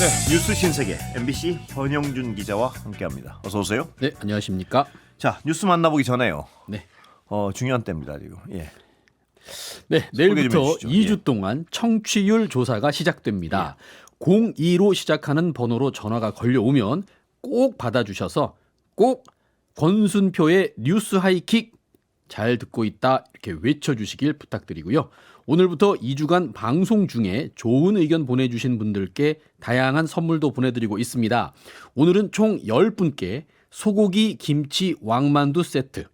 네, 뉴스 신세계 MBC 권영준 기자와 함께합니다. 어서 오세요. 네, 안녕하십니까. 자, 뉴스 만나보기 전에요. 네. 중요한 때입니다 지금. 예. 네, 내일부터 2주 동안 청취율 조사가 시작됩니다. 02로 시작하는 번호로 전화가 걸려오면 꼭 받아주셔서 꼭 권순표의 뉴스 하이킥 잘 듣고 있다 이렇게 외쳐주시길 부탁드리고요. 오늘부터 2주간 방송 중에 좋은 의견 보내주신 분들께 다양한 선물도 보내드리고 있습니다. 오늘은 총 10분께 소고기 김치 왕만두 세트,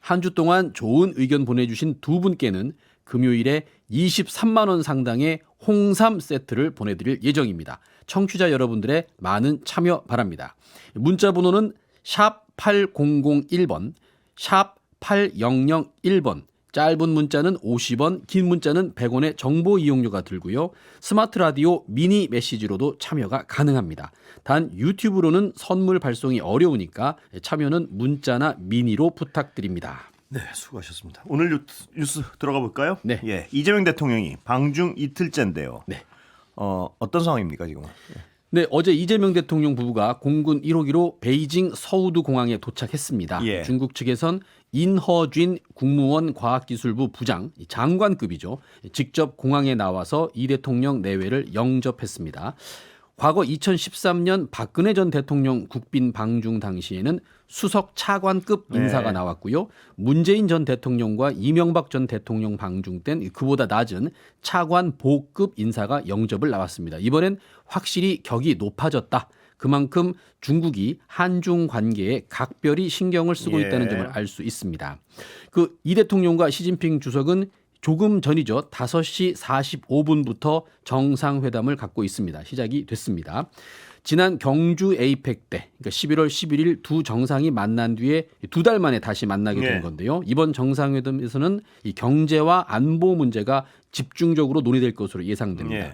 한 주 동안 좋은 의견 보내주신 두 분께는 금요일에 23만 원 상당의 홍삼 세트를 보내드릴 예정입니다. 청취자 여러분들의 많은 참여 바랍니다. 문자 번호는 샵 8001번, 샵 8001번, 짧은 문자는 50원, 긴 문자는 100원의 정보 이용료가 들고요. 스마트 라디오 미니 메시지로도 참여가 가능합니다. 단 유튜브로는 선물 발송이 어려우니까 참여는 문자나 미니로 부탁드립니다. 네, 수고하셨습니다. 오늘 뉴스 들어가 볼까요? 네. 예, 이재명 대통령이 방중 이틀째인데요. 네. 어떤 상황입니까 지금은? 네, 어제 이재명 대통령 부부가 공군 1호기로 베이징 서우두 공항에 도착했습니다. 예. 중국 측에선 인허쥔 국무원 과학기술부 부장, 장관급이죠. 직접 공항에 나와서 이 대통령 내외를 영접했습니다. 과거 2013년 박근혜 전 대통령 국빈 방중 당시에는 수석 차관급 인사가 나왔고요. 문재인 전 대통령과 이명박 전 대통령 방중 땐 그보다 낮은 차관 보급 인사가 영접을 나왔습니다. 이번엔 확실히 격이 높아졌다. 그만큼 중국이 한중 관계에 각별히 신경을 쓰고 있다는 점을 알 수 있습니다. 이 대통령과 시진핑 주석은 조금 전이죠. 5시 45분부터 정상회담을 갖고 있습니다. 시작이 됐습니다. 지난 경주 에이펙 때, 그러니까 11월 11일 두 정상이 만난 뒤에 두 달 만에 다시 만나게 된 건데요. 이번 정상회담에서는 이 경제와 안보 문제가 집중적으로 논의될 것으로 예상됩니다.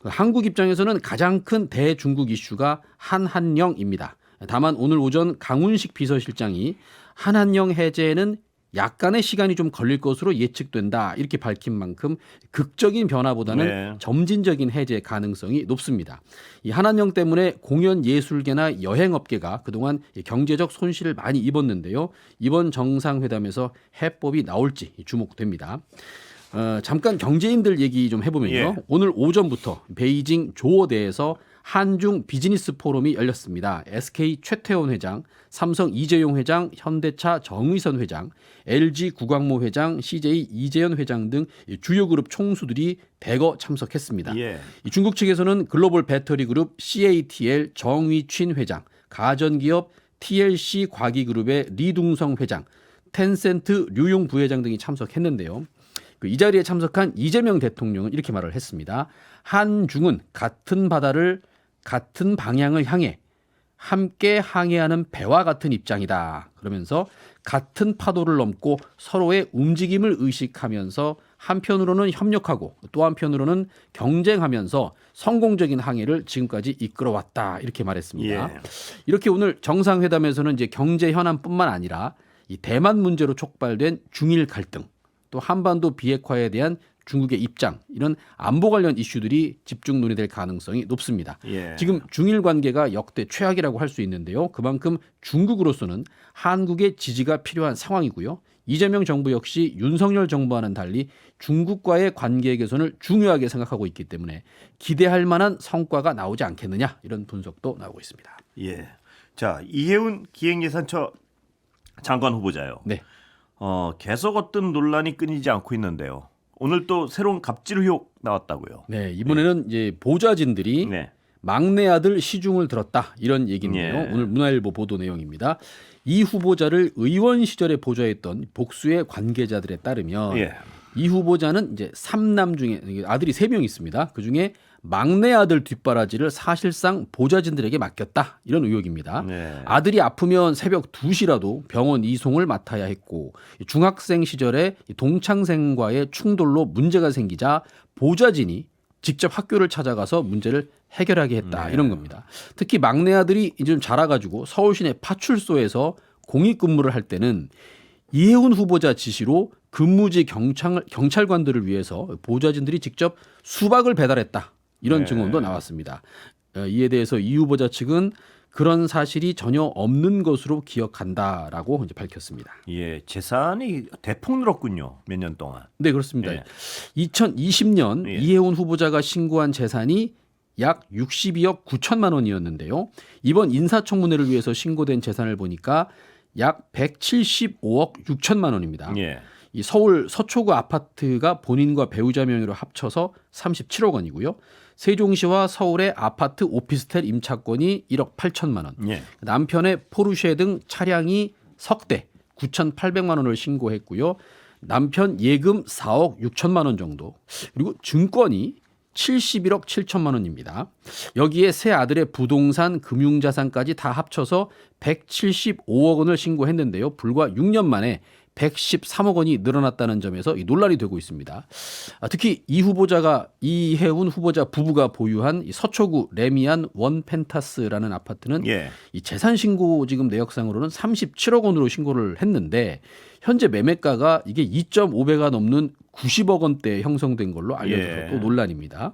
한국 입장에서는 가장 큰 대중국 이슈가 한한령입니다. 다만 오늘 오전 강훈식 비서실장이 한한령 해제에는 약간의 시간이 좀 걸릴 것으로 예측된다 이렇게 밝힌 만큼 극적인 변화보다는 점진적인 해제 가능성이 높습니다. 이 한한령 때문에 공연 예술계나 여행업계가 그동안 경제적 손실을 많이 입었는데요. 이번 정상회담에서 해법이 나올지 주목됩니다. 잠깐 경제인들 얘기 좀 해보면요. 오늘 오전부터 베이징 조어대에서 한중 비즈니스 포럼이 열렸습니다. SK 최태원 회장, 삼성 이재용 회장, 현대차 정의선 회장, LG 구광모 회장, CJ 이재현 회장 등 주요 그룹 총수들이 대거 참석했습니다. 이 중국 측에서는 글로벌 배터리 그룹 CATL 정위춘 회장, 가전기업 TLC 과기그룹의 리둥성 회장, 텐센트 류용 부회장 등이 참석했는데요. 이 자리에 참석한 이재명 대통령은 이렇게 말을 했습니다. 한중은 같은 바다를 같은 방향을 향해 함께 항해하는 배와 같은 입장이다. 그러면서 같은 파도를 넘고 서로의 움직임을 의식하면서 한편으로는 협력하고 또 한편으로는 경쟁하면서 성공적인 항해를 지금까지 이끌어왔다. 이렇게 말했습니다. 이렇게 오늘 정상회담에서는 이제 경제 현안뿐만 아니라 이 대만 문제로 촉발된 중일 갈등, 또 한반도 비핵화에 대한 중국의 입장, 이런 안보 관련 이슈들이 집중 논의될 가능성이 높습니다. 지금 중일 관계가 역대 최악이라고 할 수 있는데요. 그만큼 중국으로서는 한국의 지지가 필요한 상황이고요. 이재명 정부 역시 윤석열 정부와는 달리 중국과의 관계 개선을 중요하게 생각하고 있기 때문에 기대할 만한 성과가 나오지 않겠느냐, 이런 분석도 나오고 있습니다. 자, 이해운 기획예산처 장관 후보자요. 네. 계속 어떤 논란이 끊이지 않고 있는데요. 오늘 또 새로운 갑질 의혹 나왔다고요. 네, 이번에는 이제 보좌진들이 막내 아들 시중을 들었다, 이런 얘기인데요. 오늘 문화일보 보도 내용입니다. 이 후보자를 의원 시절에 보좌했던 복수의 관계자들에 따르면 이 후보자는 이제 3남 중에 아들이 3명 있습니다. 그중에 막내 아들 뒷바라지를 사실상 보좌진들에게 맡겼다, 이런 의혹입니다. 아들이 아프면 새벽 2시라도 병원 이송을 맡아야 했고, 중학생 시절에 동창생과의 충돌로 문제가 생기자 보좌진이 직접 학교를 찾아가서 문제를 해결하게 했다, 이런 겁니다. 특히 막내 아들이 이제 좀 자라가지고 서울시내 파출소에서 공익근무를 할 때는 이해운 후보자 지시로 근무지 경찰관들을 위해서 보좌진들이 직접 수박을 배달했다, 이런 증언도 나왔습니다. 이에 대해서 이 후보자 측은 그런 사실이 전혀 없는 것으로 기억한다라고 이제 밝혔습니다. 예, 재산이 대폭 늘었군요. 몇 년 동안. 네, 그렇습니다. 예. 2020년 예. 이해운 후보자가 신고한 재산이 약 62억 9천만 원이었는데요. 이번 인사청문회를 위해서 신고된 재산을 보니까 약 175억 6천만 원입니다. 예. 이 서울 서초구 아파트가 본인과 배우자 명의로 합쳐서 37억 원이고요. 세종시와 서울의 아파트 오피스텔 임차권이 1억 8천만 원. 예. 남편의 포르쉐 등 차량이 석 대 9,800만 원을 신고했고요. 남편 예금 4억 6천만 원 정도. 그리고 증권이 71억 7천만 원입니다. 여기에 세 아들의 부동산, 금융자산까지 다 합쳐서 175억 원을 신고했는데요. 불과 6년 만에 113억 원이 늘어났다는 점에서 논란이 되고 있습니다. 특히 이 후보자가 이해운 후보자 부부가 보유한 이 서초구 레미안 원펜타스라는 아파트는 예. 이 재산 신고 지금 내역상으로는 37억 원으로 신고를 했는데 현재 매매가가 이게 2.5배가 넘는 90억 원대에 형성된 걸로 알려져서 예. 또 논란입니다.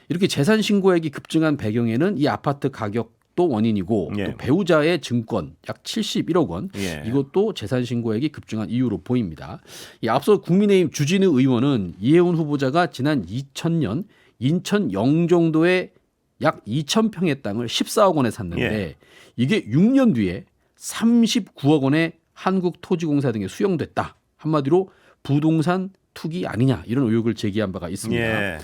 이렇게 재산 신고액이 급증한 배경에는 이 아파트 가격도 원인이고 예. 또 배우자의 증권 약 71억 원 예. 이것도 재산 신고액이 급증한 이유로 보입니다. 이 앞서 국민의힘 주진우 의원은 이해운 후보자가 지난 2000년 인천 영종도에 약 2,000평의 땅을 14억 원에 샀는데 예. 이게 6년 뒤에 39억 원에 한국토지공사 등에 수용됐다. 한마디로 부동산 투기 아니냐 이런 의혹을 제기한 바가 있습니다. 예.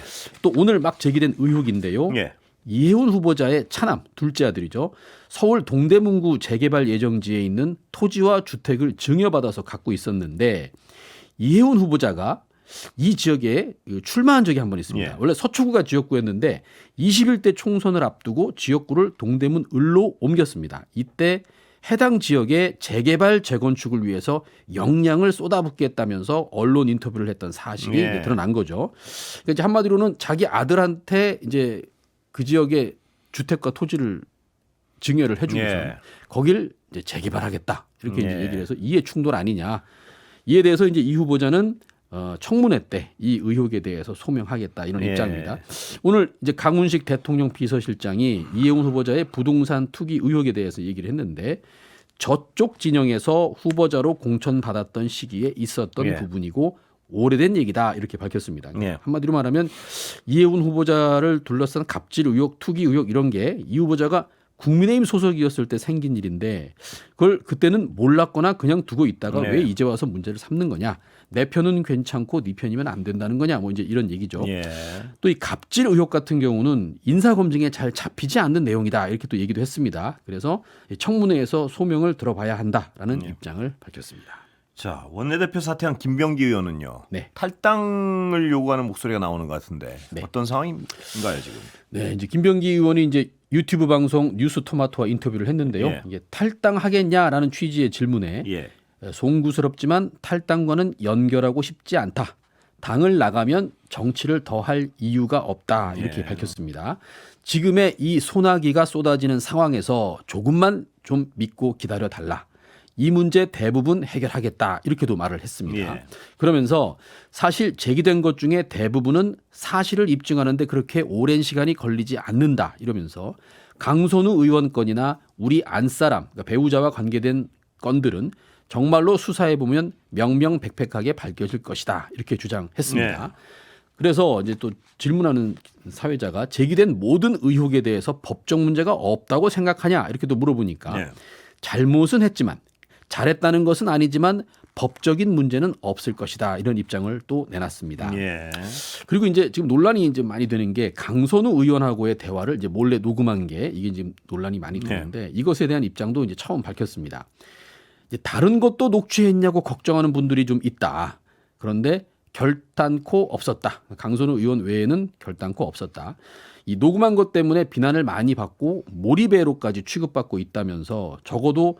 또 오늘 막 제기된 의혹인데요. 예. 이해운 후보자의 차남 둘째 아들이죠. 서울 동대문구 재개발 예정지에 있는 토지와 주택을 증여받아서 갖고 있었는데 이해운 후보자가 이 지역에 출마한 적이 한 번 있습니다. 예. 원래 서초구가 지역구였는데 21대 총선을 앞두고 지역구를 동대문 을로 옮겼습니다. 이때 해당 지역의 재개발 재건축을 위해서 역량을 쏟아붓겠다면서 언론 인터뷰를 했던 사실이 예. 이제 드러난 거죠. 그러니까 이제 한마디로는 자기 아들한테 이제 그 지역의 주택과 토지를 증여를 해주고서 예. 거길 이제 재개발하겠다 이렇게 이제 예. 얘기를 해서 이해 충돌 아니냐. 이에 대해서 이제 이 후보자는 청문회 때 이 의혹에 대해서 소명하겠다 이런 예. 입장입니다. 오늘 이제 강훈식 대통령 비서실장이 이해운 후보자의 부동산 투기 의혹에 대해서 얘기를 했는데 저쪽 진영에서 후보자로 공천받았던 시기에 있었던 예. 부분이고 오래된 얘기다 이렇게 밝혔습니다. 예. 한마디로 말하면 이해운 후보자를 둘러싼 갑질 의혹, 투기 의혹 이런 게 이 후보자가 국민의힘 소속이었을 때 생긴 일인데 그걸 그때는 몰랐거나 그냥 두고 있다가 네. 왜 이제 와서 문제를 삼는 거냐. 내 편은 괜찮고 네 편이면 안 된다는 거냐. 뭐 이제 이런 얘기죠. 예. 또 이 갑질 의혹 같은 경우는 인사검증에 잘 잡히지 않는 내용이다. 이렇게 또 얘기도 했습니다. 그래서 청문회에서 소명을 들어봐야 한다라는 입장을 밝혔습니다. 자, 원내대표 사퇴한 김병기 의원은요. 네. 탈당을 요구하는 목소리가 나오는 것 같은데 네. 어떤 상황인가요 지금? 네, 이제 김병기 의원이 이제 유튜브 방송 뉴스토마토와 인터뷰를 했는데요. 예. 이게 탈당하겠냐라는 취지의 질문에 예. 송구스럽지만 탈당과는 연결하고 싶지 않다. 당을 나가면 정치를 더 할 이유가 없다. 이렇게 예. 밝혔습니다. 지금의 이 소나기가 쏟아지는 상황에서 조금만 좀 믿고 기다려 달라. 이 문제 대부분 해결하겠다. 이렇게도 말을 했습니다. 예. 그러면서 사실 제기된 것 중에 대부분은 사실을 입증하는데 그렇게 오랜 시간이 걸리지 않는다. 이러면서 강선우 의원 건이나 우리 안사람, 그러니까 배우자와 관계된 건들은 정말로 수사해 보면 명명백백하게 밝혀질 것이다. 이렇게 주장했습니다. 네. 그래서 이제 또 질문하는 사회자가 제기된 모든 의혹에 대해서 법적 문제가 없다고 생각하냐 이렇게도 물어보니까 네. 잘못은 했지만 잘했다는 것은 아니지만 법적인 문제는 없을 것이다. 이런 입장을 또 내놨습니다. 예. 그리고 이제 지금 논란이 이제 많이 되는 게 강선우 의원하고의 대화를 이제 몰래 녹음한 게 이게 지금 논란이 많이 되는데 이것에 대한 입장도 이제 처음 밝혔습니다. 이제 다른 것도 녹취했냐고 걱정하는 분들이 좀 있다. 그런데 결단코 없었다. 강선우 의원 외에는 결단코 없었다. 이 녹음한 것 때문에 비난을 많이 받고 몰입애로까지 취급받고 있다면서 적어도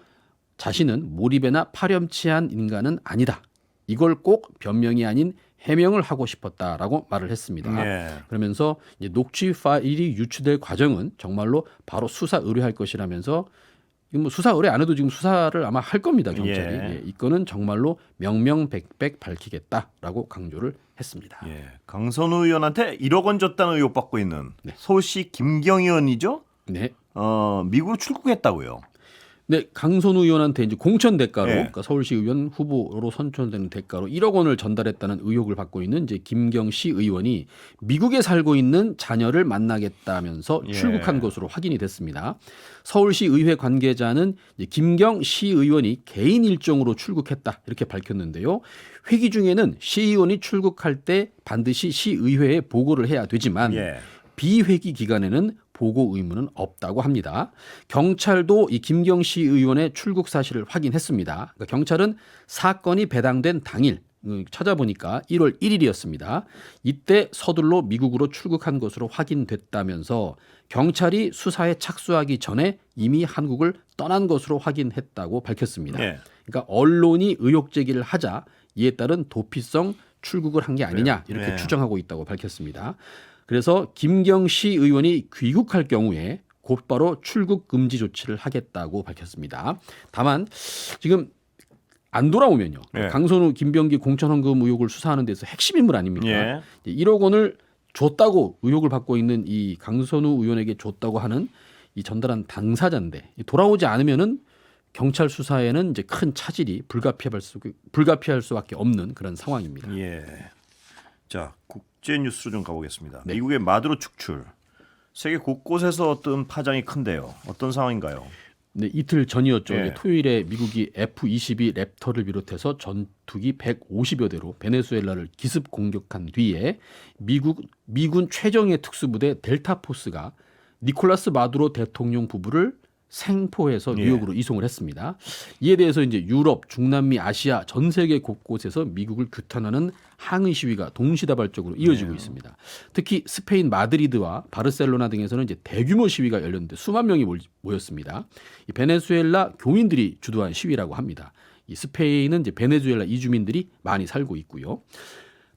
자신은 몰입애나 파렴치한 인간은 아니다. 이걸 꼭 변명이 아닌 해명을 하고 싶었다라고 말을 했습니다. 예. 그러면서 이제 녹취 파일이 유출될 과정은 정말로 바로 수사 의뢰할 것이라면서 이거 뭐 수사 의뢰 안 해도 지금 수사를 아마 할 겁니다. 경찰이. 예. 예, 이거는 정말로 명명백백 밝히겠다라고 강조를 했습니다. 예. 강선우 의원한테 1억 원 줬다는 의혹 받고 있는 네. 서울시 김경희 의원이죠? 네. 미국으로 출국했다고요. 네, 강선우 의원한테 이제 공천 대가로, 네. 그러니까 서울시 의원 후보로 선출되는 대가로 1억 원을 전달했다는 의혹을 받고 있는 이제 김경시 의원이 미국에 살고 있는 자녀를 만나겠다면서 예. 출국한 것으로 확인이 됐습니다. 서울시 의회 관계자는 이제 김경시 의원이 개인 일정으로 출국했다 이렇게 밝혔는데요. 회기 중에는 시 의원이 출국할 때 반드시 시 의회에 보고를 해야 되지만 예. 비회기 기간에는 보고 의무는 없다고 합니다. 경찰도 이 김경시 의원의 출국 사실을 확인했습니다. 그러니까 경찰은 사건이 배당된 당일 찾아보니까 1월 1일이었습니다. 이때 서둘러 미국으로 출국한 것으로 확인됐다면서 경찰이 수사에 착수하기 전에 이미 한국을 떠난 것으로 확인했다고 밝혔습니다. 예. 그러니까 언론이 의혹 제기를 하자 이에 따른 도피성 출국을 한 게 아니냐 이렇게 네. 추정하고 있다고 밝혔습니다. 그래서 김경시 의원이 귀국할 경우에 곧바로 출국 금지 조치를 하겠다고 밝혔습니다. 다만 지금 안 돌아오면요. 예. 강선우, 김병기 공천 헌금 의혹을 수사하는 데서 핵심 인물 아닙니까? 예. 1억 원을 줬다고 의혹을 받고 있는 이 강선우 의원에게 줬다고 하는 이 전달한 당사자인데 돌아오지 않으면은 경찰 수사에는 이제 큰 차질이 불가피할 수밖에 없는 그런 상황입니다. 예. 자, 국제 뉴스로 좀 가보겠습니다. 네. 미국의 마두로 축출. 세계 곳곳에서 어떤 파장이 큰데요. 어떤 상황인가요? 네, 이틀 전이었죠. 예. 토요일에 미국이 F-22 랩터를 비롯해서 전투기 150여 대로 베네수엘라를 기습 공격한 뒤에 미군 최정예 특수부대 델타포스가 니콜라스 마두로 대통령 부부를 생포해서 예. 뉴욕으로 이송을 했습니다. 이에 대해서 이제 유럽, 중남미, 아시아 전 세계 곳곳에서 미국을 규탄하는 항의 시위가 동시다발적으로 이어지고 있습니다. 특히 스페인 마드리드와 바르셀로나 등에서는 이제 대규모 시위가 열렸는데 수만 명이 모였습니다. 이 베네수엘라 교민들이 주도한 시위라고 합니다. 이 스페인은 이제 베네수엘라 이주민들이 많이 살고 있고요.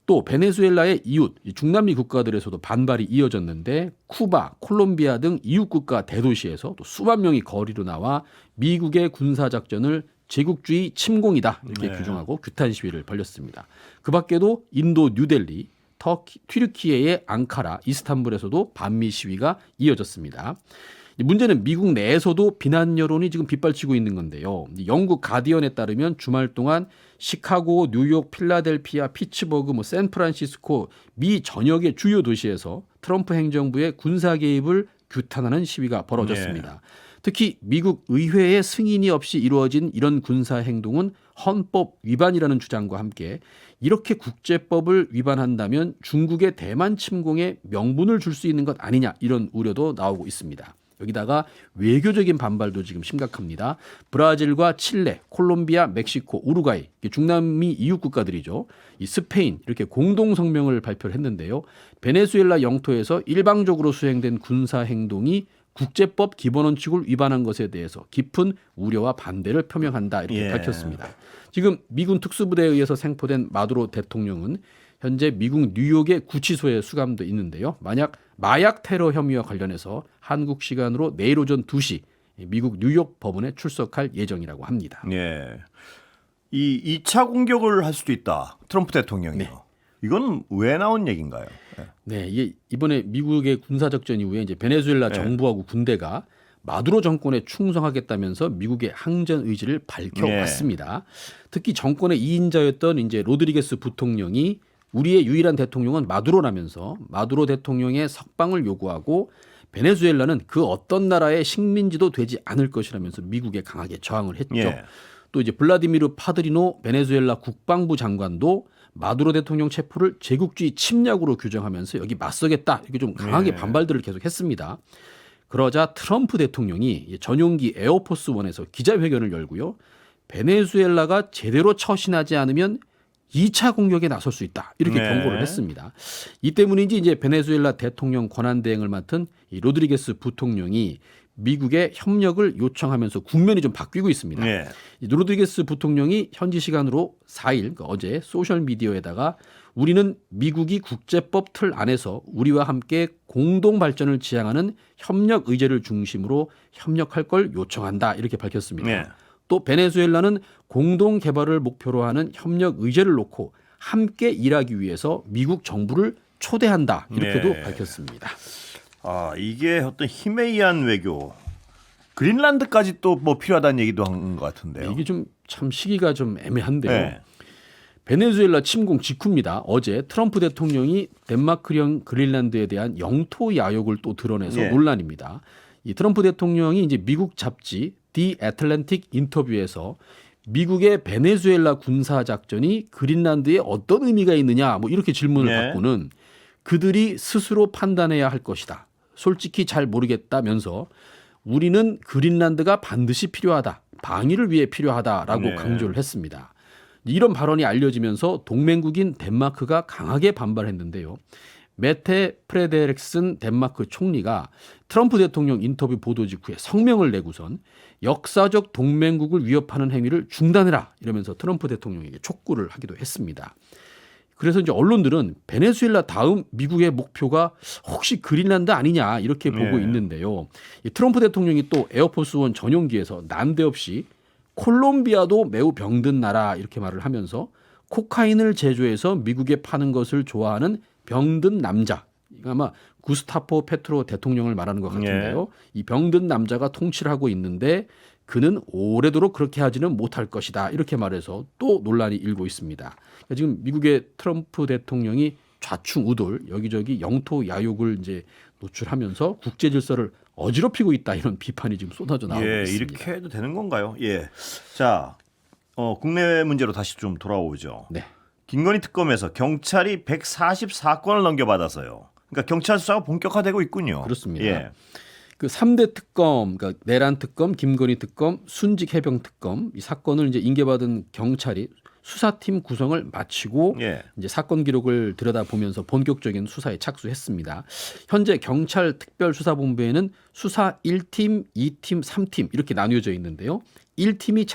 또 베네수엘라의 이웃 중남미 국가들에서도 반발이 이어졌는데 쿠바, 콜롬비아 등 이웃 국가 대도시에서 또 수만 명이 거리로 나와 미국의 군사 작전을 제국주의 침공이다 이렇게 네. 규정하고 규탄 시위를 벌였습니다. 그 밖에도 인도 뉴델리, 튀르키예의 앙카라, 이스탄불에서도 반미 시위가 이어졌습니다. 문제는 미국 내에서도 비난 여론이 지금 빗발치고 있는 건데요. 영국 가디언에 따르면 주말 동안 시카고, 뉴욕, 필라델피아, 피츠버그, 샌프란시스코 미 전역의 주요 도시에서 트럼프 행정부의 군사 개입을 규탄하는 시위가 벌어졌습니다. 특히 미국 의회의 승인이 없이 이루어진 이런 군사 행동은 헌법 위반이라는 주장과 함께 이렇게 국제법을 위반한다면 중국의 대만 침공에 명분을 줄 수 있는 것 아니냐 이런 우려도 나오고 있습니다. 여기다가 외교적인 반발도 지금 심각합니다. 브라질과 칠레, 콜롬비아, 멕시코, 우루과이 중남미 이웃 국가들이죠. 이 스페인 이렇게 공동 성명을 발표를 했는데요. 베네수엘라 영토에서 일방적으로 수행된 군사 행동이 국제법 기본원칙을 위반한 것에 대해서 깊은 우려와 반대를 표명한다 이렇게 예. 밝혔습니다. 지금 미군 특수부대에 의해서 생포된 마두로 대통령은 현재 미국 뉴욕의 구치소에 수감돼 있는데요. 만약 마약 테러 혐의와 관련해서 한국 시간으로 내일 오전 2시 미국 뉴욕 법원에 출석할 예정이라고 합니다. 예. 이 2차 공격을 할 수도 있다. 트럼프 대통령이요. 네. 이건 왜 나온 얘기인가요? 예. 네, 이게 이번에 미국의 군사작전 이후에 이제 베네수엘라 네. 정부하고 군대가 마두로 정권에 충성하겠다면서 미국의 항전 의지를 밝혀왔습니다. 특히 정권의 2인자였던 이제 로드리게스 부통령이 우리의 유일한 대통령은 마두로라면서 마두로 대통령의 석방을 요구하고 베네수엘라는 그 어떤 나라의 식민지도 되지 않을 것이라면서 미국에 강하게 저항을 했죠. 예. 또 이제 블라디미르 파드리노 베네수엘라 국방부 장관도 마두로 대통령 체포를 제국주의 침략으로 규정하면서 여기 맞서겠다 이렇게 좀 강하게 네. 반발들을 계속했습니다. 그러자 트럼프 대통령이 전용기 에어포스 원에서 기자회견을 열고요. 베네수엘라가 제대로 처신하지 않으면 2차 공격에 나설 수 있다 이렇게 네. 경고를 했습니다. 이 때문인지 이제 베네수엘라 대통령 권한 대행을 맡은 이 로드리게스 부통령이 미국의 협력을 요청하면서 국면이 좀 바뀌고 있습니다. 예. 이 로드리게스 부통령이 현지 시간으로 4일 그러니까 어제 소셜 미디어에다가 우리는 미국이 국제법 틀 안에서 우리와 함께 공동 발전을 지향하는 협력 의제를 중심으로 협력할 걸 요청한다 이렇게 밝혔습니다. 네. 또 베네수엘라는 공동 개발을 목표로 하는 협력 의제를 놓고 함께 일하기 위해서 미국 정부를 초대한다 이렇게도 네. 밝혔습니다. 이게 어떤 힘에 의한 외교. 그린란드까지 또 뭐 필요하다는 얘기도 한 것 같은데요. 이게 좀 참 시기가 좀 애매한데요. 네. 베네수엘라 침공 직후입니다. 어제 트럼프 대통령이 덴마크령 그린란드에 대한 영토 야욕을 또 드러내서 예. 논란입니다. 이 트럼프 대통령이 이제 미국 잡지 디 애틀랜틱 인터뷰에서 미국의 베네수엘라 군사 작전이 그린란드에 어떤 의미가 있느냐 뭐 이렇게 질문을 예. 받고는 그들이 스스로 판단해야 할 것이다. 솔직히 잘 모르겠다면서 우리는 그린란드가 반드시 필요하다. 방위를 위해 필요하다라고 네. 강조를 했습니다. 이런 발언이 알려지면서 동맹국인 덴마크가 강하게 반발했는데요. 메테 프레데릭슨 덴마크 총리가 트럼프 대통령 인터뷰 보도 직후에 성명을 내고선 역사적 동맹국을 위협하는 행위를 중단해라 이러면서 트럼프 대통령에게 촉구를 하기도 했습니다. 그래서 이제 언론들은 베네수엘라 다음 미국의 목표가 혹시 그린란드 아니냐 이렇게 보고 네. 있는데요. 이 트럼프 대통령이 또 에어포스원 전용기에서 난데없이 콜롬비아도 매우 병든 나라 이렇게 말을 하면서 코카인을 제조해서 미국에 파는 것을 좋아하는 병든 남자. 이거 아마 구스타포 페트로 대통령을 말하는 것 같은데요. 이 병든 남자가 통치를 하고 있는데 그는 오래도록 그렇게 하지는 못할 것이다. 이렇게 말해서 또 논란이 일고 있습니다. 그러니까 지금 미국의 트럼프 대통령이 좌충우돌 여기저기 영토 야욕을 이제 노출하면서 국제 질서를 어지럽히고 있다 이런 비판이 지금 쏟아져 나오고 있습니다. 이렇게 해도 되는 건가요? 예. 자, 국내 문제로 다시 좀 돌아오죠. 네. 김건희 특검에서 경찰이 144건을 넘겨받아서요. 그러니까 경찰 수사가 본격화되고 있군요. 그렇습니다. 예. 그 3대 특검, 그러니까 내란 특검, 김건희 특검, 순직 해병 특검 이 사건을 이제 인계받은 경찰이 수사팀 구성을 마치고 예. 이제 사건 기록을 들여다보면서 본격적인 수사에 착수했습니다. 현재 경찰 특별수사본부에는 수사 1팀, 2팀, 3팀 이렇게 나뉘어져 있는데요. 1팀이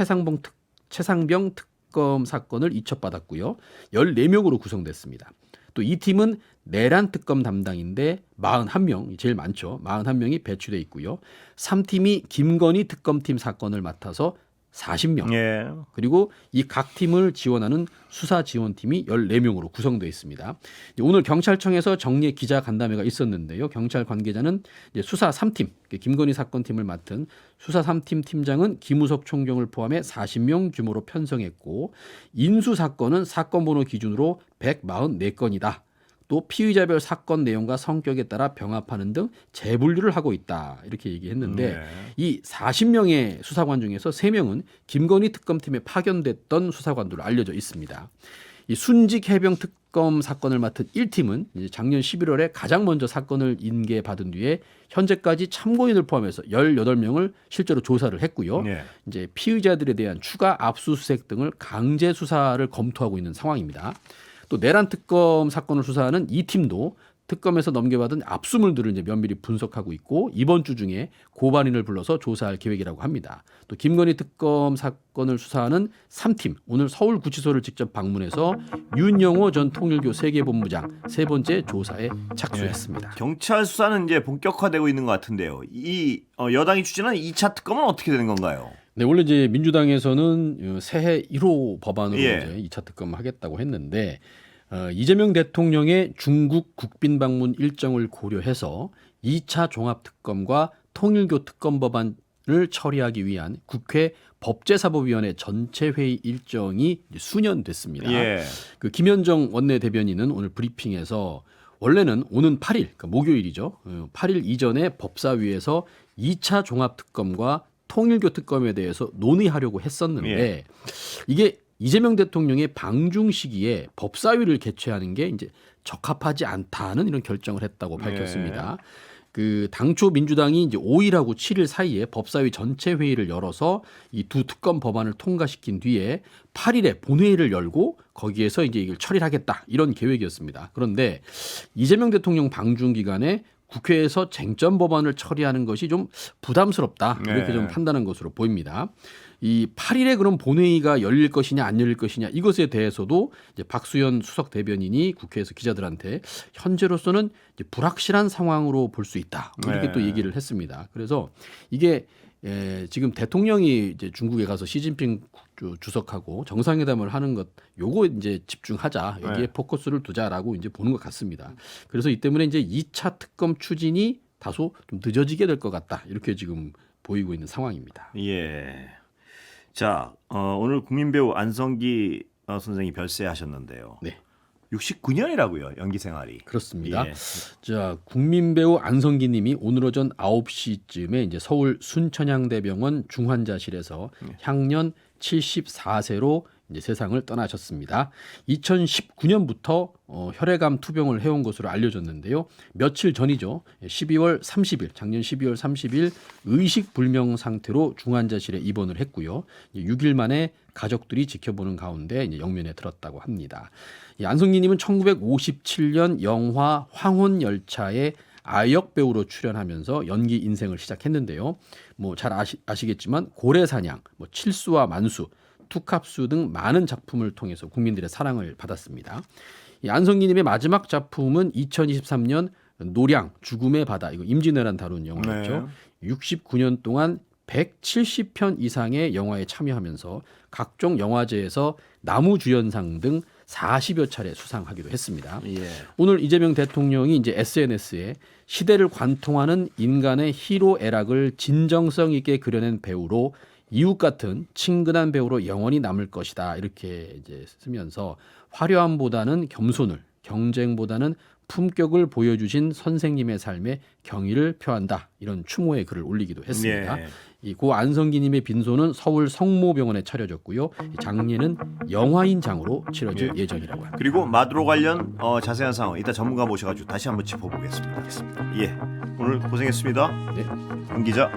최상병 특검 사건을 이첩받았고요. 14명으로 구성됐습니다. 또 2팀은 내란 특검 담당인데 41명, 제일 많죠. 41명이 배치돼 있고요. 3팀이 김건희 특검팀 사건을 맡아서 40명. 예. 그리고 이 각 팀을 지원하는 수사 지원팀이 14명으로 구성되어 있습니다. 오늘 경찰청에서 정례 기자 간담회가 있었는데요. 경찰 관계자는 이제 수사 3팀, 김건희 사건팀을 맡은 수사 3팀 팀장은 김우석 총경을 포함해 40명 규모로 편성했고 인수 사건은 사건 번호 기준으로 144건이다. 또 피의자별 사건 내용과 성격에 따라 병합하는 등 재분류를 하고 있다. 이렇게 얘기했는데 네. 이 40명의 수사관 중에서 3명은 김건희 특검팀에 파견됐던 수사관들로 알려져 있습니다. 이 순직 해병 특검 사건을 맡은 1팀은 이제 작년 11월에 가장 먼저 사건을 인계받은 뒤에 현재까지 참고인을 포함해서 18명을 실제로 조사를 했고요. 예. 이제 피의자들에 대한 추가 압수수색 등을 강제 수사를 검토하고 있는 상황입니다. 또 내란 특검 사건을 수사하는 이 팀도 특검에서 넘겨받은 압수물들을 이제 면밀히 분석하고 있고 이번 주 중에 고발인을 불러서 조사할 계획이라고 합니다. 또 김건희 특검 사건을 수사하는 3팀 오늘 서울구치소를 직접 방문해서 윤영호 전 통일교 세계본부장 세 번째 조사에 착수했습니다. 경찰 수사는 이제 본격화되고 있는 것 같은데요. 이 여당이 추진하는 2차 특검은 어떻게 되는 건가요? 네, 원래 이제 민주당에서는 새해 1호 법안으로 예. 이제 2차 특검을 하겠다고 했는데 이재명 대통령의 중국 국빈 방문 일정을 고려해서 2차 종합 특검과 통일교 특검 법안을 처리하기 위한 국회 법제사법위원회 전체 회의 일정이 이제 수년됐습니다. 예. 그 김현정 원내대변인은 오늘 브리핑에서 원래는 오는 8일, 그러니까 목요일이죠. 8일 이전에 법사위에서 2차 종합 특검과 통일교 특검에 대해서 논의하려고 했었는데 예. 이게 이재명 대통령의 방중 시기에 법사위를 개최하는 게 이제 적합하지 않다는 이런 결정을 했다고 밝혔습니다. 그 당초 민주당이 이제 5일하고 7일 사이에 법사위 전체 회의를 열어서 이 두 특검 법안을 통과시킨 뒤에 8일에 본회의를 열고 거기에서 이제 이걸 처리하겠다 이런 계획이었습니다. 그런데 이재명 대통령 방중 기간에 국회에서 쟁점 법안을 처리하는 것이 좀 부담스럽다 이렇게 네. 좀 판단한 것으로 보입니다. 이 8일에 그럼 본회의가 열릴 것이냐 안 열릴 것이냐 이것에 대해서도 이제 박수현 수석 대변인이 국회에서 기자들한테 현재로서는 이제 불확실한 상황으로 볼 수 있다 이렇게 네. 또 얘기를 했습니다. 그래서 이게 지금 대통령이 이제 중국에 가서 시진핑 주석하고 정상회담을 하는 것 요거 이제 집중하자 여기에 네. 포커스를 두자라고 이제 보는 것 같습니다. 그래서 이 때문에 이제 2차 특검 추진이 다소 좀 늦어지게 될 것 같다. 이렇게 지금 보이고 있는 상황입니다. 예. 자, 오늘 국민배우 안성기 선생이 별세하셨는데요. 네. 69년이라고요. 연기 생활이. 그렇습니다. 예. 자, 국민 배우 안성기 님이 오늘 오전 9시쯤에 이제 서울 순천향대병원 중환자실에서 향년 74세로 이제 세상을 떠나셨습니다. 2019년부터 혈액암 투병을 해온 것으로 알려졌는데요. 며칠 전이죠. 12월 30일, 작년 12월 30일 의식 불명 상태로 중환자실에 입원을 했고요. 6일 만에 가족들이 지켜보는 가운데 이제 영면에 들었다고 합니다. 이 안성기님은 1957년 영화 황혼열차에 아역 배우로 출연하면서 연기 인생을 시작했는데요. 뭐 잘 아시겠지만 고래사냥, 뭐 칠수와 만수, 투캅수 등 많은 작품을 통해서 국민들의 사랑을 받았습니다. 이 안성기님의 마지막 작품은 2023년 노량 죽음의 바다, 이거 임진왜란 다룬 영화였죠. 69년 동안 170편 이상의 영화에 참여하면서 각종 영화제에서 나무주연상 등 40여 차례 수상하기도 했습니다. 예. 오늘 이재명 대통령이 이제 SNS에 시대를 관통하는 인간의 희로애락을 진정성 있게 그려낸 배우로 이웃 같은 친근한 배우로 영원히 남을 것이다. 이렇게 이제 쓰면서 화려함보다는 겸손을, 경쟁보다는 품격을 보여주신 선생님의 삶에 경의를 표한다. 이런 추모의 글을 올리기도 했습니다. 예. 이 고 안성기님의 빈소는 서울 성모병원에 차려졌고요. 장례는 영화인장으로 치러질 예정이라고 합니다. 그리고 마두로 관련 자세한 상황 이따 전문가 모셔가지고 다시 한번 짚어보겠습니다. 예. 오늘 고생했습니다. 네. 권 기자.